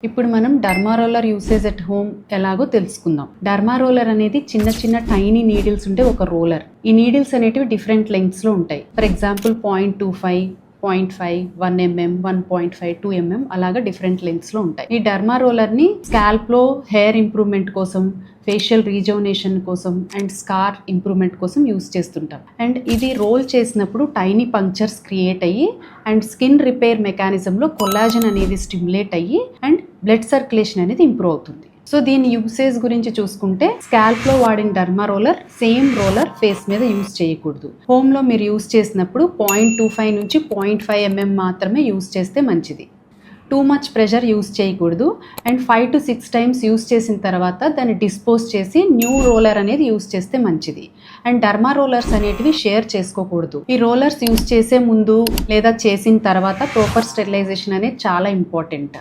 ఇప్పుడు మనం derma roller usage at home ఎలాగో తెలుసుకుందాం. డర్మా రోలర్ అనేది చిన్న చిన్న టైనీ నీడిల్స్ ఉంటే ఒక రోలర్. ఈ నీడిల్స్ అనేటివి డిఫరెంట్ లెంగ్త్స్లో ఉంటాయి. ఫర్ ఎగ్జాంపుల్ 0.25, 0.5, 1 mm, 1.5, 2 mm అలాగా డిఫరెంట్ లెంగ్త్స్లో ఉంటాయి. ఈ డర్మా రోలర్ని స్కాల్ప్లో హెయిర్ ఇంప్రూవ్మెంట్ కోసం, ఫేషియల్ రీజోనేషన్ కోసం అండ్ స్కార్ ఇంప్రూవ్మెంట్ కోసం యూస్ చేస్తుంటాం. అండ్ ఇది రోల్ చేసినప్పుడు టైనీ పంక్చర్స్ క్రియేట్ అయ్యి అండ్ స్కిన్ రిపేర్ మెకానిజంలో కొల్లాజన్ అనేది స్టిమ్యులేట్ అయ్యి అండ్ బ్లడ్ సర్క్యులేషన్ అనేది ఇంప్రూవ్ అవుతుంది. సో దీని యూసేజ్ గురించి చూసుకుంటే స్కాల్ప్లో వాడిన derma roller same roller face మీద యూస్ చేయకూడదు. హోమ్లో మీరు యూస్ చేసినప్పుడు 0.25 నుంచి 0.5 mm మాత్రమే యూస్ చేస్తే మంచిది. టూ మచ్ ప్రెషర్ యూస్ చేయకూడదు. అండ్ 5 to 6 times యూస్ చేసిన తర్వాత దాన్ని డిస్పోజ్ చేసి న్యూ రోలర్ అనేది యూస్ చేస్తే మంచిది. అండ్ డర్మా రోలర్స్ అనేటివి షేర్ చేసుకోకూడదు. ఈ రోలర్స్ యూస్ చేసే ముందు లేదా చేసిన తర్వాత ప్రాపర్ స్టెరిలైజేషన్ అనేది చాలా ఇంపార్టెంట్.